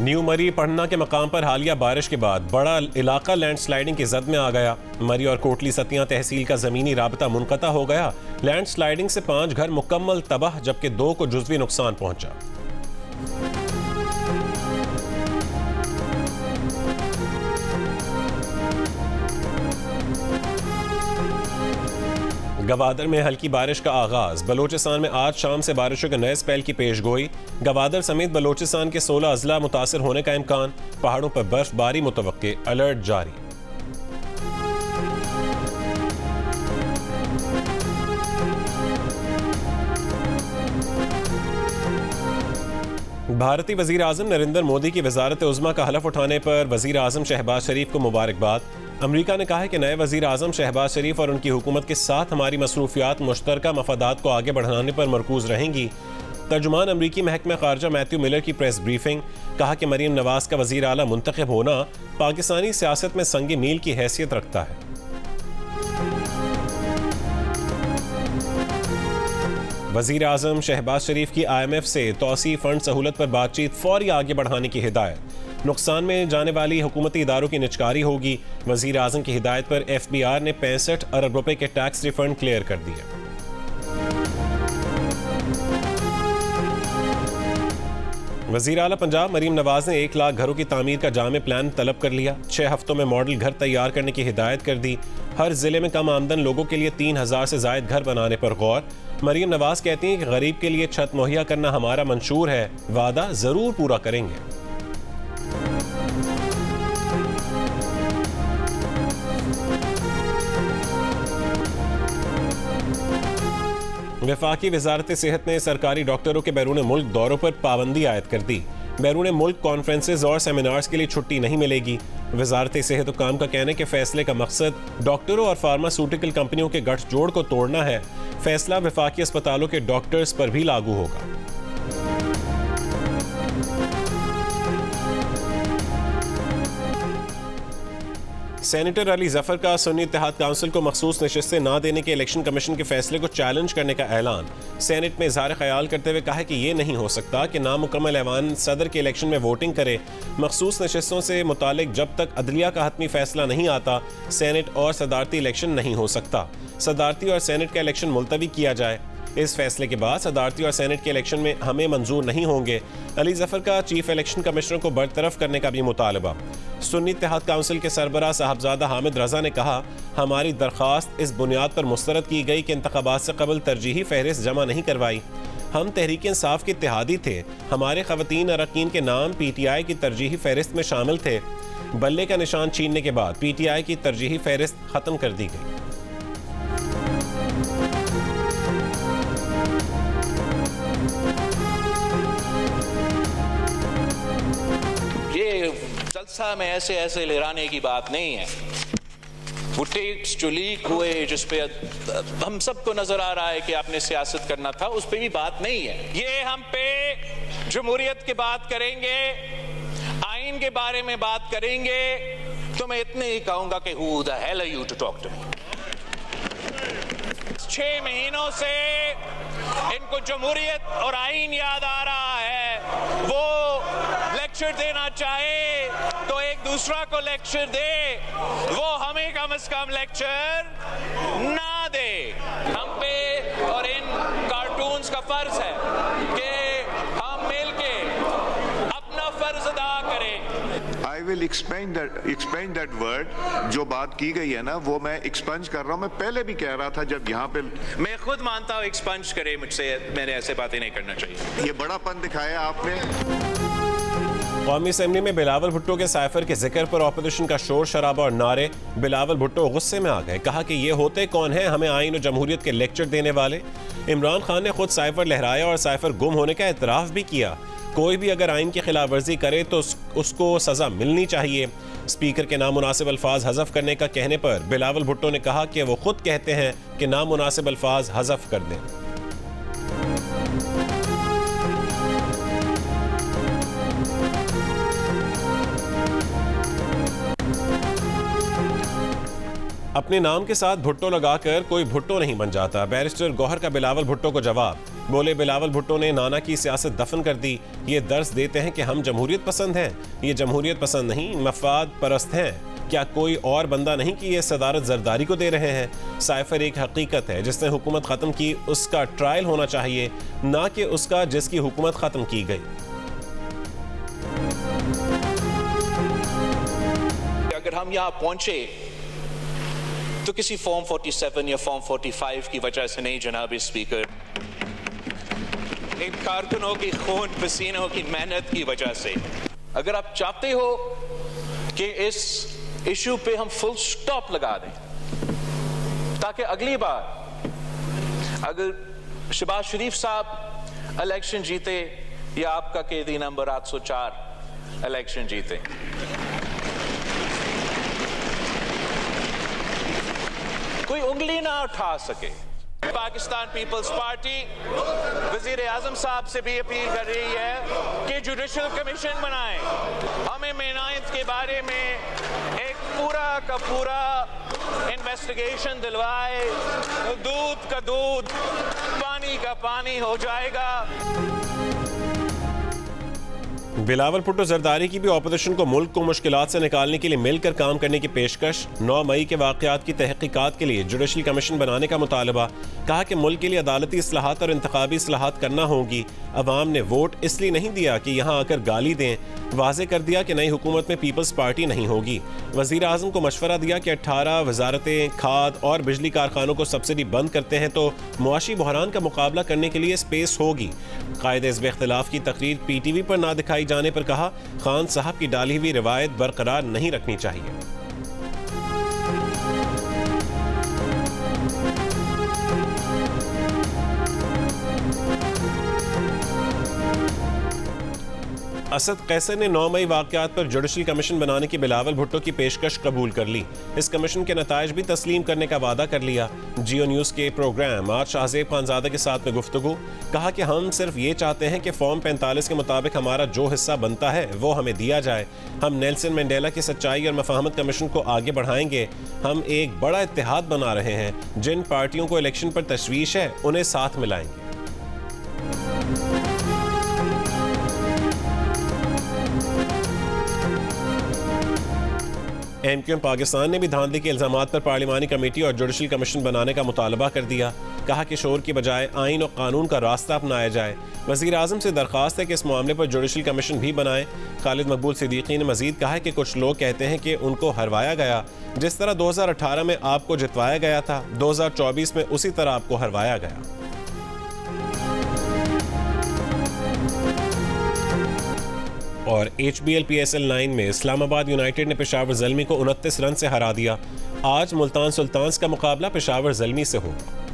New मरी पढ़ना के मकाम पर हालिया बारिश के बाद बड़ा इलाका लैंडस्लाइडिंग की जद में आ गया। मरी और कोटली सतिया तहसील का जमीनी राबता मुनक़ता हो गया। लैंडस्लाइडिंग से 5 घर मुकम्मल तबाह जबकि 2 को जुज़वी नुकसान पहुंचा। गवादर में हल्की बारिश का आगाज। बलोचिस्तान में आज शाम से बारिशों के नए स्पेल की पेशगोई। गवादर समेत बलोचिस्तान के 16 अजला मुतासर होने का इम्कान। पहाड़ों पर बर्फबारी मुतवक्के, अलर्ट जारी। भारतीय वजीर आजम नरेंद्र मोदी की वजारत उज़्मा का हलफ उठाने पर वजीर आजम शहबाज शरीफ को मुबारकबाद। अमरीका ने कहा है कि नए वजीर आजम शहबाज शरीफ और उनकी हुकूमत के साथ हमारी मसरूफियात मुश्तरका मफादात को आगे बढ़ाने पर मरकूज रहेंगी। तर्जुमान अमरीकी महकमा खारजा मैथ्यू मिलर की प्रेस ब्रीफिंग। कहा कि मरीम नवाज का वजीर आला मुंतखब होना पाकिस्तानी सियासत में संग मील की हैसियत रखता है। वजीर आजम शहबाज शरीफ की IMF से तौसी फंड सहूलत पर बातचीत फौरी आगे बढ़ाने की हिदायत। नुकसान में जाने वाली हुकूमती इदारों की निचकारी होगी। वजीर आजम की हिदायत पर FBR ने 65 अरब रुपए के टैक्स रिफंड क्लियर कर दिए। वजीर आला पंजाब मरीम नवाज ने 1 लाख घरों की तामीर का जामे प्लान तलब कर लिया। 6 हफ्तों में मॉडल घर तैयार करने की हिदायत कर दी। हर जिले में कम आमदन लोगों के लिए 3000 से जायद घर बनाने पर गौर। मरीम नवाज कहती हैं कि गरीब के लिए छत मुहैया करना हमारा मंशूर है, वादा जरूर पूरा करेंगे। वफाकी वजारत सेहत ने सरकारी डॉक्टरों के बैरून मुल्क दौरों पर पाबंदी आयद कर दी। बैरून मुल्क कॉन्फ्रेंसेज और सेमिनार्स के लिए छुट्टी नहीं मिलेगी। वजारत सेहत हुक्काम का कहना है कि फैसले का मकसद डॉक्टरों और फार्मास्यूटिकल कंपनियों के गठजोड़ को तोड़ना है। फैसला वफाकी अस्पतालों के डॉक्टर्स पर भी लागू होगा। सेनेटर अली जफर का सुन्नी इत्तेहाद काउंसिल को मखसूस नशिस्तें ना देने के इलेक्शन कमीशन के फैसले को चैलेंज करने का ऐलान। सेनेट में इज़हार ख्याल करते हुए कहा है कि यह नहीं हो सकता कि नामुकम्मल ऐवान सदर के इलेक्शन में वोटिंग करे। मखसूस नशिस्तों से मुतालिक जब तक अदलिया का हतमी फैसला नहीं आता, सेनेट और सदारती इलेक्शन नहीं हो सकता। सदारती और सेनेट का इलेक्शन मुलतवी किया जाए। इस फैसले के बाद सदारती और सेनेट के इलेक्शन में हमें मंजूर नहीं होंगे। अली जफर का चीफ इलेक्शन कमिश्नर को बरतरफ करने का भी मुतालबा। सुन्नी इत्तेहाद काउंसिल के सरबराह साहबजादा हामिद रजा ने कहा, हमारी दरख्वास्त इस बुनियाद पर मुस्तरद की गई कि इंतखाबात से कबल तरजीही फहरिस्त जमा नहीं करवाई। हम तहरीक इंसाफ के इत्तेहादी थे। हमारे खवातीन अरकान के नाम PTI की तरजीही फहरिस्त में शामिल थे। बल्ले का निशान छीनने के बाद PTI की तरजीही फहरिस्त खत्म कर दी गई। जलसा में ऐसे ऐसे लहराने की बात नहीं है। वो टेप्स जो लीक हुए, जिस पे हम सबको नजर आ रहा है कि आपने सियासत करना था, उस पे भी बात नहीं है। ये हम पे जमहूरियत की बात करेंगे, आइन के बारे में बात करेंगे, तो मैं इतने ही कहूंगा कि who the hell are you to talk to me? 6 महीनों से इनको जमहूरियत और आइन याद आ रहा है। वो लेक्चर देना चाहे तो एक दूसरा को लेक्चर दे, वो हमें कम से कम लेक्चर ना दे। हम पे और इन कार्टून्स का फर्ज है कि हम मिलके अपना फर्ज अदा करें। I will explain that word। जो बात की गई है ना, वो मैं एक्सपंज कर रहा हूँ। मैं पहले भी कह रहा था जब यहाँ पे, मैं खुद मानता हूँ एक्सपंज करे मुझसे, मैंने ऐसे बातें नहीं करना चाहिए। ये बड़ापन दिखाया आपने। कौमी असेंबली में बिलावल भुट्टो के साइफर के जिक्र पर ऑपोजिशन का शोर शराबा और नारे। बिलावल भुट्टो गुस्से में आ गए। कहा कि ये होते कौन है हमें आइन और जमहूरियत के लेक्चर देने वाले। इमरान खान ने खुद साइफर लहराया और साइफर गुम होने का एतराफ़ भी किया। कोई भी अगर आइन की खिलाफ वर्जी करे तो उसको सजा मिलनी चाहिए। स्पीकर के नामुनासिब अल्फाज हज़फ करने का कहने पर बिलावल भुट्टो ने कहा कि वो खुद कहते हैं कि नामुनासिब अल्फाज हज़फ कर दें। अपने नाम के साथ भुट्टो लगाकर कोई भुट्टो नहीं बन जाता। बैरिस्टर गौहर का बिलावल भुट्टो को जवाब। बोले बिलावल भुट्टो ने नाना की सियासत दफन कर दी। ये दर्स देते हैं कि हम जमहूरियत पसंद हैं। ये जमहूरियत पसंद नहीं, मफाद परस्त हैं। क्या कोई और बंदा नहीं कि ये सदारत जरदारी को दे रहे हैं? साइफर एक हकीकत है, जिसने हुकूमत ख़त्म की उसका ट्रायल होना चाहिए, ना कि उसका जिसकी हुकूमत ख़त्म की गई। अगर हम यहाँ पहुंचे तो किसी फॉर्म 47 या फॉर्म 45 की वजह से नहीं जनाब स्पीकर, इन कारकुनों की खून पसीनों की मेहनत की वजह से। अगर आप चाहते हो कि इस इशू पे हम फुल स्टॉप लगा दें ताकि अगली बार अगर शहबाज शरीफ साहब इलेक्शन जीते या आपका कैदी नंबर 804 इलेक्शन जीते, कोई उंगली ना उठा सके। पाकिस्तान पीपल्स पार्टी वजीर आजम साहब से भी अपील कर रही है कि जुडिशल कमीशन बनाएं, हमें मेनायत के बारे में एक पूरा का पूरा इन्वेस्टिगेशन दिलवाए। दूध का दूध, पानी का पानी हो जाएगा। बिलावल भुट्टो जरदारी की भी ऑपोजिशन को मुल्क को मुश्किलात से निकालने के लिए मिलकर काम करने की पेशकश। 9 मई के वाक़यात की तहकीकात के लिए जुडिशल कमीशन बनाने का मुतालबा। कहा कि मुल्क के लिए अदालती इस्लाहात और इंतखाबी इस्लाहात करना होगी। अवाम ने वोट इसलिए नहीं दिया कि यहाँ आकर गाली दें। वाज़े कर दिया कि नई हुकूमत में पीपल्स पार्टी नहीं होगी। वज़ीर आज़म को मशवरा दिया कि 18 वजारतें, खाद और बिजली कारखानों को सब्सिडी बंद करते हैं तो मुआशी बहरान का मुकाबला करने के लिए स्पेस होगी। कायदे हिज़्ब इख्तिलाफ की तकरीर PTV पर ना दिखाई जाने पर कहा, खान साहब की डाली हुई रिवायत बरकरार नहीं रखनी चाहिए। असद कैसर ने 9 मई वाक़यात पर जुडिशल कमीशन बनाने की बिलावल भुट्टो की पेशकश कबूल कर ली। इस कमीशन के नताइज भी तस्लीम करने का वादा कर लिया। जियो न्यूज़ के प्रोग्राम आज शाहजेब खानजादा के साथ में गुफ्तगू। कहा कि हम सिर्फ ये चाहते हैं कि फॉर्म 45 के मुताबिक हमारा जो हिस्सा बनता है वो हमें दिया जाए। हम नेल्सन मंडेला की सच्चाई और मफाहमत कमीशन को आगे बढ़ाएंगे। हम एक बड़ा इत्तेहाद बना रहे हैं। जिन पार्टियों को इलेक्शन पर तशवीश है उन्हें साथ मिलाएंगे। MQM पाकिस्तान ने भी धांधली के इल्जामात पर पार्लिमानी कमेटी और जुडिशल कमीशन बनाने का मुतालबा कर दिया। कहा कि शोर की बजाय आइन और कानून का रास्ता अपनाया जाए। वज़ीर आज़म से दरख्वास्त है कि इस मामले पर जुडिशल कमीशन भी बनाए। खालिद मकबूल सिद्दीकी ने मजीद कहा है कि कुछ लोग कहते हैं कि उनको हरवाया गया, जिस तरह 2018 में आपको जितवाया गया था, 2024 में उसी तरह आपको हरवाया गया। और HBL PSL 9 में इस्लामाबाद यूनाइटेड ने पेशावर ज़ल्मी को 29 रन से हरा दिया। आज मुल्तान सुल्तान्स का मुकाबला पेशावर ज़ल्मी से होगा।